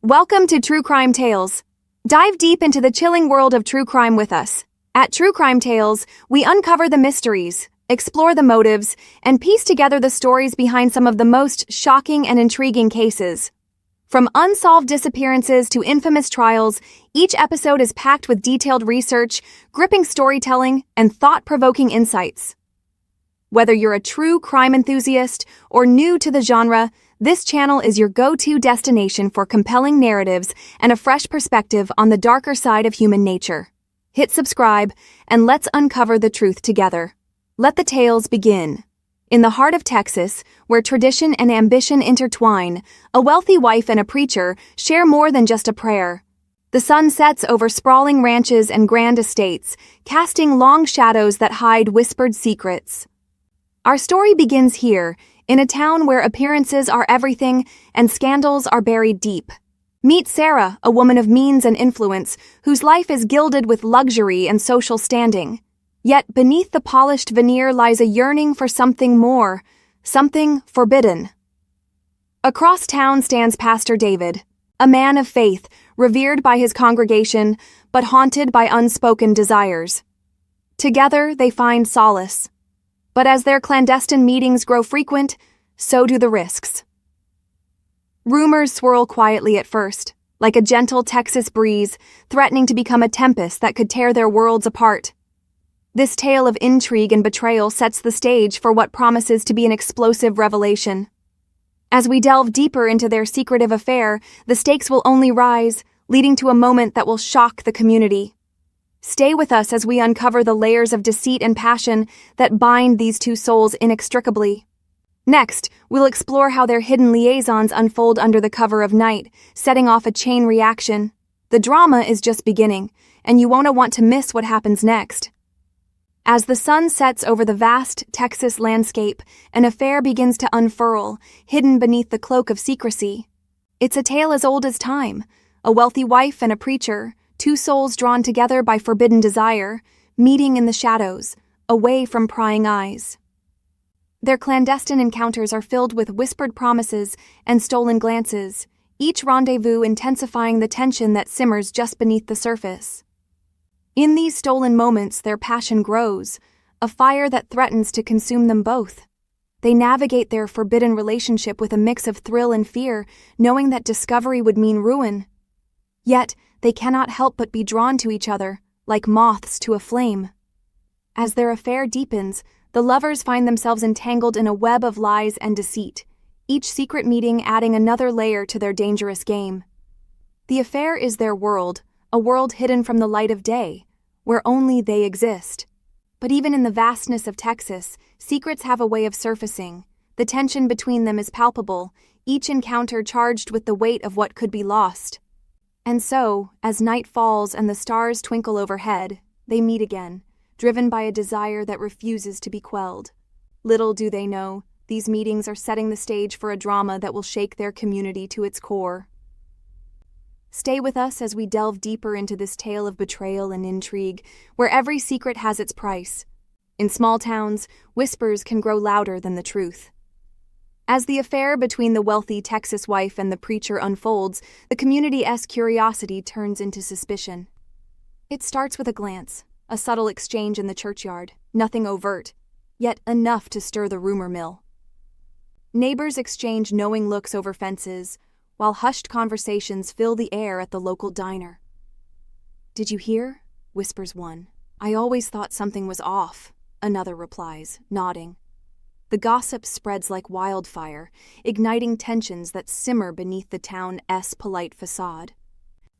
Welcome to True Crime Tales. Dive deep into the chilling world of true crime with us. At True Crime Tales, we uncover the mysteries, explore the motives, and piece together the stories behind some of the most shocking and intriguing cases. From unsolved disappearances to infamous trials, each episode is packed with detailed research, gripping storytelling, and thought-provoking insights. Whether you're a true crime enthusiast or new to the genre, this channel is your go-to destination for compelling narratives and a fresh perspective on the darker side of human nature. Hit subscribe, and let's uncover the truth together. Let the tales begin. In the heart of Texas, where tradition and ambition intertwine, a wealthy wife and a preacher share more than just a prayer. The sun sets over sprawling ranches and grand estates, casting long shadows that hide whispered secrets. Our story begins here, in a town where appearances are everything and scandals are buried deep. Meet Sarah, a woman of means and influence, whose life is gilded with luxury and social standing. Yet beneath the polished veneer lies a yearning for something more, something forbidden. Across town stands Pastor David, a man of faith, revered by his congregation, but haunted by unspoken desires. Together they find solace. But as their clandestine meetings grow frequent, so do the risks. Rumors swirl quietly at first, like a gentle Texas breeze, threatening to become a tempest that could tear their worlds apart. This tale of intrigue and betrayal sets the stage for what promises to be an explosive revelation. As we delve deeper into their secretive affair, the stakes will only rise, leading to a moment that will shock the community. Stay with us as we uncover the layers of deceit and passion that bind these two souls inextricably. Next, we'll explore how their hidden liaisons unfold under the cover of night, setting off a chain reaction. The drama is just beginning, and you won't want to miss what happens next. As the sun sets over the vast Texas landscape, an affair begins to unfurl, hidden beneath the cloak of secrecy. It's a tale as old as time, a wealthy wife and a preacher, two souls drawn together by forbidden desire, meeting in the shadows, away from prying eyes. Their clandestine encounters are filled with whispered promises and stolen glances, each rendezvous intensifying the tension that simmers just beneath the surface. In these stolen moments, their passion grows, a fire that threatens to consume them both. They navigate their forbidden relationship with a mix of thrill and fear, knowing that discovery would mean ruin. Yet, they cannot help but be drawn to each other, like moths to a flame. As their affair deepens, the lovers find themselves entangled in a web of lies and deceit, each secret meeting adding another layer to their dangerous game. The affair is their world, a world hidden from the light of day, where only they exist. But even in the vastness of Texas, secrets have a way of surfacing. The tension between them is palpable, each encounter charged with the weight of what could be lost. And so, as night falls and the stars twinkle overhead, they meet again, driven by a desire that refuses to be quelled. Little do they know, these meetings are setting the stage for a drama that will shake their community to its core. Stay with us as we delve deeper into this tale of betrayal and intrigue, where every secret has its price. In small towns, whispers can grow louder than the truth. As the affair between the wealthy Texas wife and the preacher unfolds, the community's curiosity turns into suspicion. It starts with a glance, a subtle exchange in the churchyard, nothing overt, yet enough to stir the rumor mill. Neighbors exchange knowing looks over fences, while hushed conversations fill the air at the local diner. "Did you hear?" whispers one. "I always thought something was off," another replies, nodding. The gossip spreads like wildfire, igniting tensions that simmer beneath the town's polite facade.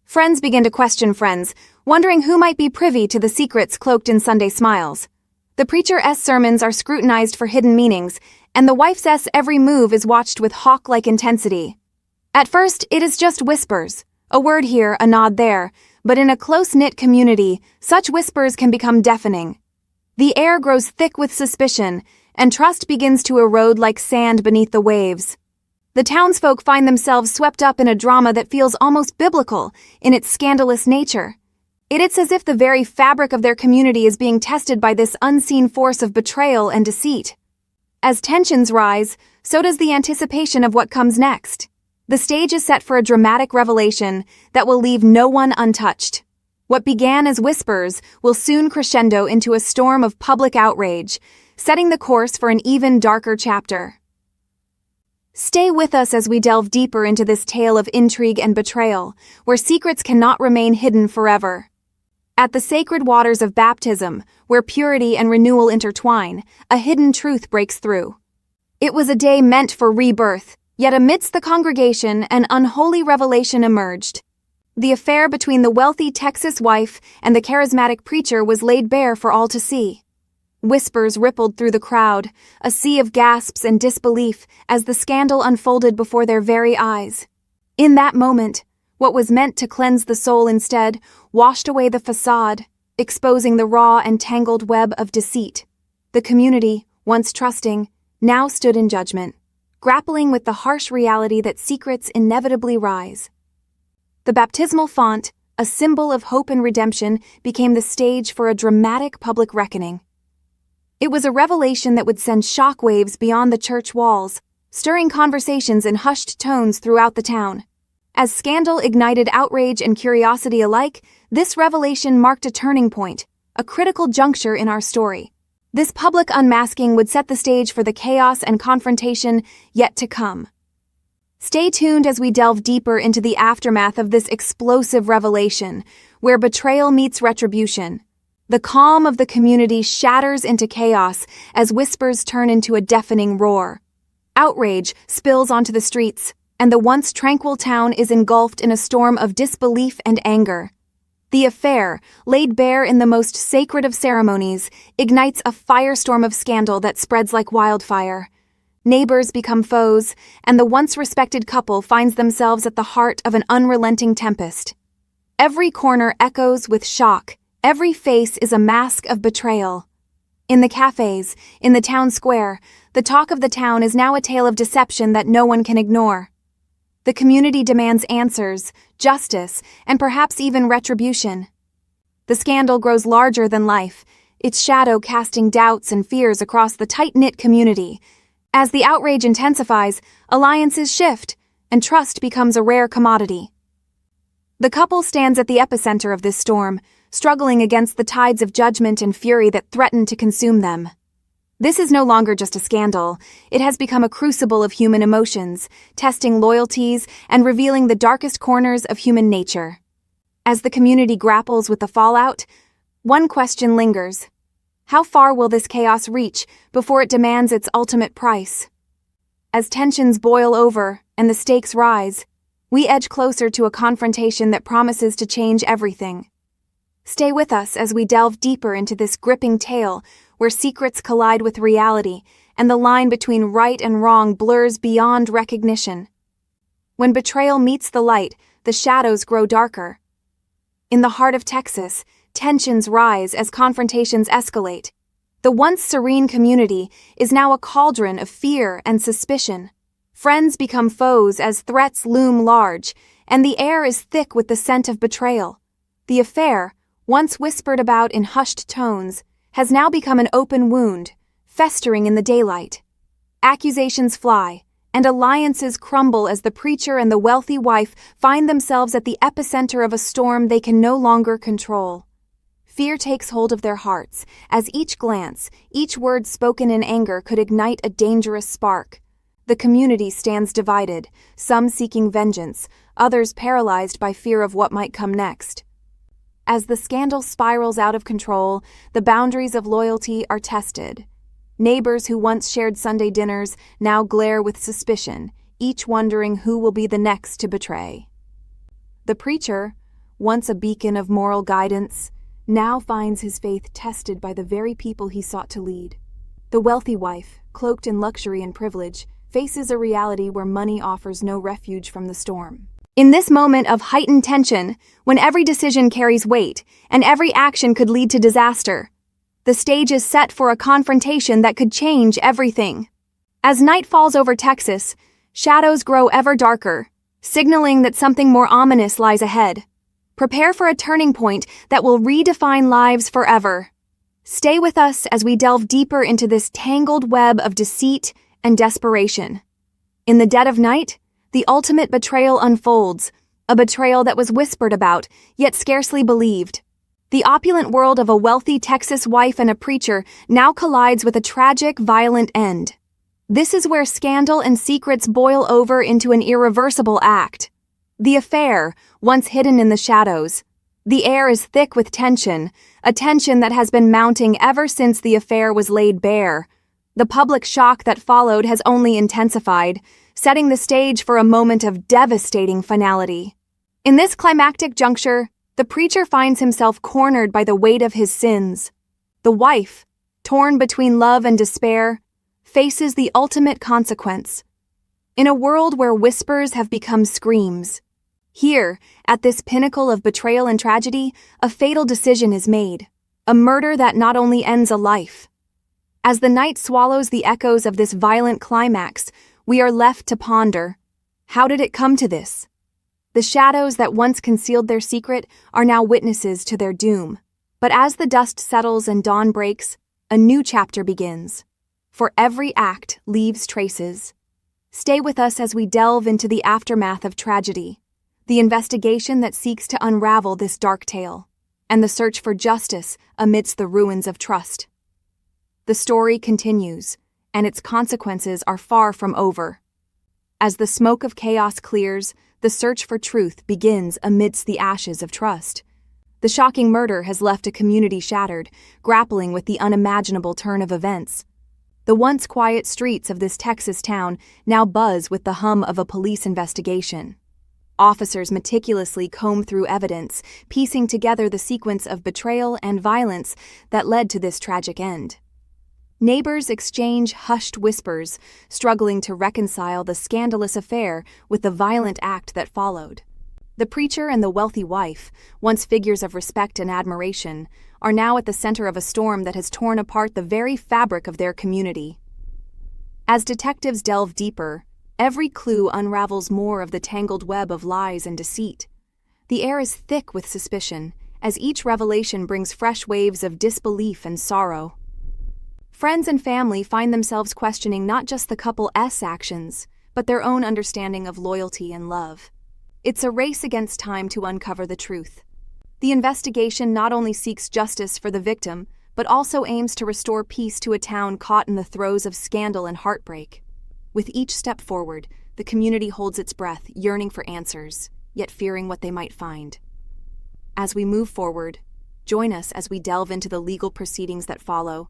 Friends begin to question friends, wondering who might be privy to the secrets cloaked in Sunday smiles. The preacher's sermons are scrutinized for hidden meanings, and the wife's every move is watched with hawk-like intensity. At first, it is just whispers, a word here, a nod there, but in a close-knit community, such whispers can become deafening. The air grows thick with suspicion, and trust begins to erode like sand beneath the waves. The townsfolk find themselves swept up in a drama that feels almost biblical in its scandalous nature. It's as if the very fabric of their community is being tested by this unseen force of betrayal and deceit. As tensions rise, so does the anticipation of what comes next. The stage is set for a dramatic revelation that will leave no one untouched. What began as whispers will soon crescendo into a storm of public outrage, setting the course for an even darker chapter. Stay with us as we delve deeper into this tale of intrigue and betrayal, where secrets cannot remain hidden forever. At the sacred waters of baptism, where purity and renewal intertwine, a hidden truth breaks through. It was a day meant for rebirth, yet amidst the congregation, an unholy revelation emerged. The affair between the wealthy Texas wife and the charismatic preacher was laid bare for all to see. Whispers rippled through the crowd, a sea of gasps and disbelief as the scandal unfolded before their very eyes. In that moment, what was meant to cleanse the soul instead washed away the facade, exposing the raw and tangled web of deceit. The community, once trusting, now stood in judgment, grappling with the harsh reality that secrets inevitably rise. The baptismal font, a symbol of hope and redemption, became the stage for a dramatic public reckoning. It was a revelation that would send shockwaves beyond the church walls, stirring conversations in hushed tones throughout the town. As scandal ignited outrage and curiosity alike, this revelation marked a turning point, a critical juncture in our story. This public unmasking would set the stage for the chaos and confrontation yet to come. Stay tuned as we delve deeper into the aftermath of this explosive revelation, where betrayal meets retribution. The calm of the community shatters into chaos as whispers turn into a deafening roar. Outrage spills onto the streets, and the once tranquil town is engulfed in a storm of disbelief and anger. The affair, laid bare in the most sacred of ceremonies, ignites a firestorm of scandal that spreads like wildfire. Neighbors become foes, and the once respected couple finds themselves at the heart of an unrelenting tempest. Every corner echoes with shock, every face is a mask of betrayal. In the cafes, in the town square, the talk of the town is now a tale of deception that no one can ignore. The community demands answers, justice, and perhaps even retribution. The scandal grows larger than life, its shadow casting doubts and fears across the tight-knit community. As the outrage intensifies, alliances shift, and trust becomes a rare commodity. The couple stands at the epicenter of this storm, struggling against the tides of judgment and fury that threaten to consume them. This is no longer just a scandal, it has become a crucible of human emotions, testing loyalties and revealing the darkest corners of human nature. As the community grapples with the fallout, one question lingers. How far will this chaos reach before it demands its ultimate price? As tensions boil over and the stakes rise, we edge closer to a confrontation that promises to change everything. Stay with us as we delve deeper into this gripping tale where secrets collide with reality and the line between right and wrong blurs beyond recognition. When betrayal meets the light, the shadows grow darker. In the heart of Texas, tensions rise as confrontations escalate. The once serene community is now a cauldron of fear and suspicion. Friends become foes as threats loom large, and the air is thick with the scent of betrayal. The affair, once whispered about in hushed tones, has now become an open wound, festering in the daylight. Accusations fly, and alliances crumble as the preacher and the wealthy wife find themselves at the epicenter of a storm they can no longer control. Fear takes hold of their hearts, as each glance, each word spoken in anger could ignite a dangerous spark. The community stands divided, some seeking vengeance, others paralyzed by fear of what might come next. As the scandal spirals out of control, the boundaries of loyalty are tested. Neighbors who once shared Sunday dinners now glare with suspicion, each wondering who will be the next to betray. The preacher, once a beacon of moral guidance, now finds his faith tested by the very people he sought to lead. The wealthy wife, cloaked in luxury and privilege, faces a reality where money offers no refuge from the storm. In this moment of heightened tension, when every decision carries weight and every action could lead to disaster, the stage is set for a confrontation that could change everything. As night falls over Texas, shadows grow ever darker, signaling that something more ominous lies ahead. Prepare for a turning point that will redefine lives forever. Stay with us as we delve deeper into this tangled web of deceit and desperation. In the dead of night, the ultimate betrayal unfolds, a betrayal that was whispered about, yet scarcely believed. The opulent world of a wealthy Texas wife and a preacher now collides with a tragic, violent end. This is where scandal and secrets boil over into an irreversible act. The affair, once hidden in the shadows. The air is thick with tension, a tension that has been mounting ever since the affair was laid bare. The public shock that followed has only intensified, setting the stage for a moment of devastating finality. In this climactic juncture, the preacher finds himself cornered by the weight of his sins. The wife, torn between love and despair, faces the ultimate consequence. In a world where whispers have become screams, here, at this pinnacle of betrayal and tragedy, a fatal decision is made, a murder that not only ends a life. As the night swallows the echoes of this violent climax, we are left to ponder, how did it come to this? The shadows that once concealed their secret are now witnesses to their doom. But as the dust settles and dawn breaks, a new chapter begins. For every act leaves traces. Stay with us as we delve into the aftermath of tragedy, the investigation that seeks to unravel this dark tale, and the search for justice amidst the ruins of trust. The story continues, and its consequences are far from over. As the smoke of chaos clears, the search for truth begins amidst the ashes of trust. The shocking murder has left a community shattered, grappling with the unimaginable turn of events. The once quiet streets of this Texas town now buzz with the hum of a police investigation. Officers meticulously comb through evidence, piecing together the sequence of betrayal and violence that led to this tragic end. Neighbors exchange hushed whispers, struggling to reconcile the scandalous affair with the violent act that followed. The preacher and the wealthy wife, once figures of respect and admiration, are now at the center of a storm that has torn apart the very fabric of their community. As detectives delve deeper, every clue unravels more of the tangled web of lies and deceit. The air is thick with suspicion, as each revelation brings fresh waves of disbelief and sorrow. Friends and family find themselves questioning not just the couple's actions, but their own understanding of loyalty and love. It's a race against time to uncover the truth. The investigation not only seeks justice for the victim, but also aims to restore peace to a town caught in the throes of scandal and heartbreak. With each step forward, the community holds its breath, yearning for answers, yet fearing what they might find. As we move forward, join us as we delve into the legal proceedings that follow,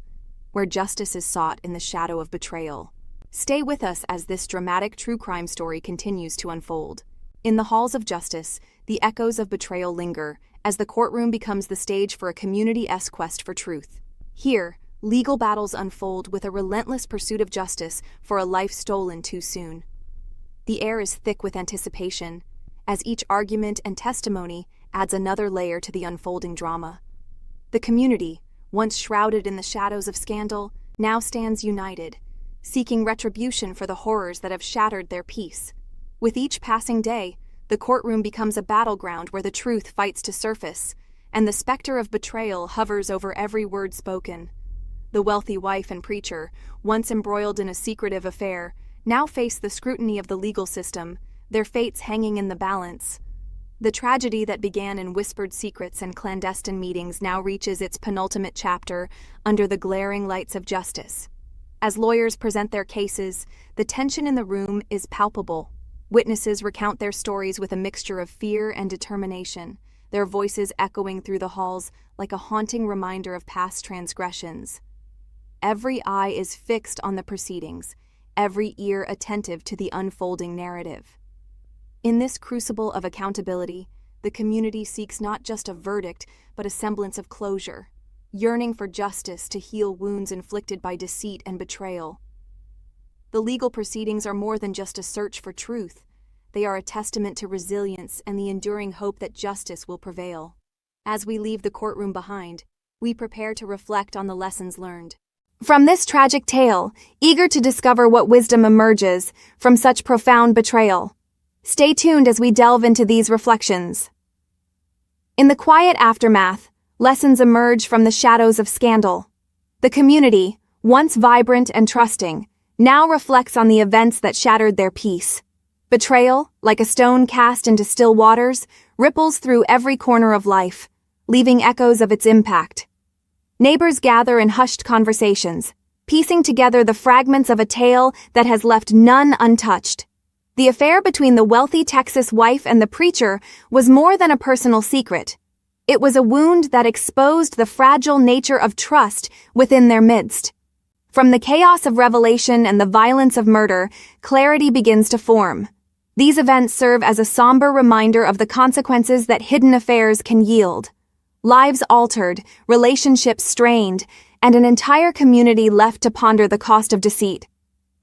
where justice is sought in the shadow of betrayal. Stay with us as this dramatic true crime story continues to unfold. In the halls of justice, the echoes of betrayal linger, as the courtroom becomes the stage for a community-esque quest for truth. Here, legal battles unfold with a relentless pursuit of justice for a life stolen too soon. The air is thick with anticipation, as each argument and testimony adds another layer to the unfolding drama. The community, once shrouded in the shadows of scandal, now stands united, seeking retribution for the horrors that have shattered their peace. With each passing day, the courtroom becomes a battleground where the truth fights to surface, and the specter of betrayal hovers over every word spoken. The wealthy wife and preacher, once embroiled in a secretive affair, now face the scrutiny of the legal system, their fates hanging in the balance. The tragedy that began in whispered secrets and clandestine meetings now reaches its penultimate chapter under the glaring lights of justice. As lawyers present their cases, the tension in the room is palpable. Witnesses recount their stories with a mixture of fear and determination, their voices echoing through the halls like a haunting reminder of past transgressions. Every eye is fixed on the proceedings, every ear attentive to the unfolding narrative. In this crucible of accountability, the community seeks not just a verdict, but a semblance of closure, yearning for justice to heal wounds inflicted by deceit and betrayal. The legal proceedings are more than just a search for truth. They are a testament to resilience and the enduring hope that justice will prevail. As we leave the courtroom behind, we prepare to reflect on the lessons learned. From this tragic tale, eager to discover what wisdom emerges from such profound betrayal. Stay tuned as we delve into these reflections. In the quiet aftermath, lessons emerge from the shadows of scandal. The community, once vibrant and trusting, now reflects on the events that shattered their peace. Betrayal, like a stone cast into still waters, ripples through every corner of life, leaving echoes of its impact. Neighbors gather in hushed conversations, piecing together the fragments of a tale that has left none untouched. The affair between the wealthy Texas wife and the preacher was more than a personal secret. It was a wound that exposed the fragile nature of trust within their midst. From the chaos of revelation and the violence of murder, clarity begins to form. These events serve as a somber reminder of the consequences that hidden affairs can yield. Lives altered, relationships strained, and an entire community left to ponder the cost of deceit.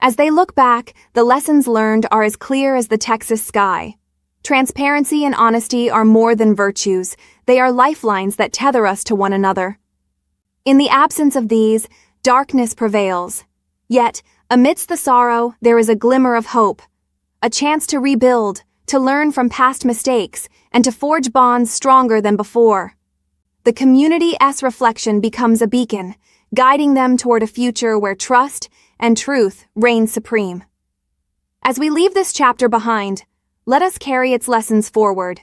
As they look back, the lessons learned are as clear as the Texas sky. Transparency and honesty are more than virtues, they are lifelines that tether us to one another. In the absence of these, darkness prevails. Yet, amidst the sorrow, there is a glimmer of hope. A chance to rebuild, to learn from past mistakes, and to forge bonds stronger than before. The community's reflection becomes a beacon, guiding them toward a future where trust and truth reign supreme. As we leave this chapter behind, let us carry its lessons forward.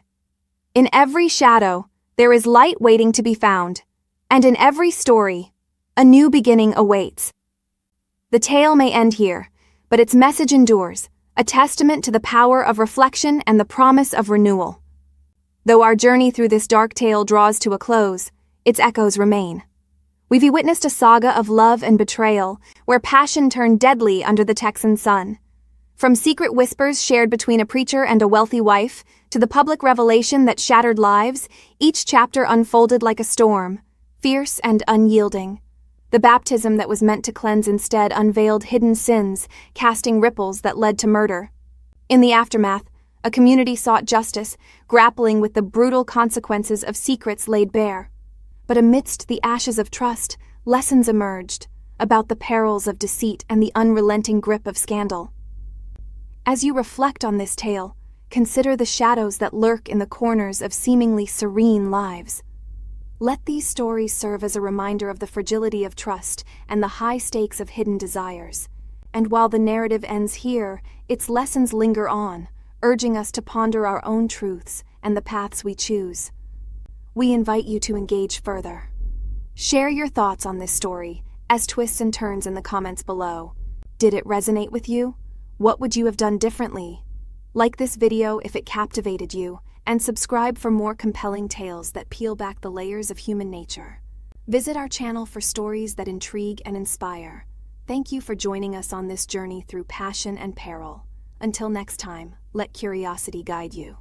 In every shadow, there is light waiting to be found, and in every story, a new beginning awaits. The tale may end here, but its message endures, a testament to the power of reflection and the promise of renewal. Though our journey through this dark tale draws to a close, its echoes remain. We've witnessed a saga of love and betrayal, where passion turned deadly under the Texan sun. From secret whispers shared between a preacher and a wealthy wife, to the public revelation that shattered lives, each chapter unfolded like a storm, fierce and unyielding. The baptism that was meant to cleanse instead unveiled hidden sins, casting ripples that led to murder. In the aftermath, a community sought justice, grappling with the brutal consequences of secrets laid bare. But amidst the ashes of trust, lessons emerged about the perils of deceit and the unrelenting grip of scandal. As you reflect on this tale, consider the shadows that lurk in the corners of seemingly serene lives. Let these stories serve as a reminder of the fragility of trust and the high stakes of hidden desires. And while the narrative ends here, its lessons linger on, urging us to ponder our own truths and the paths we choose. We invite you to engage further. Share your thoughts on this story, as twists and turns in the comments below. Did it resonate with you? What would you have done differently? Like this video if it captivated you, and subscribe for more compelling tales that peel back the layers of human nature. Visit our channel for stories that intrigue and inspire. Thank you for joining us on this journey through passion and peril. Until next time, let curiosity guide you.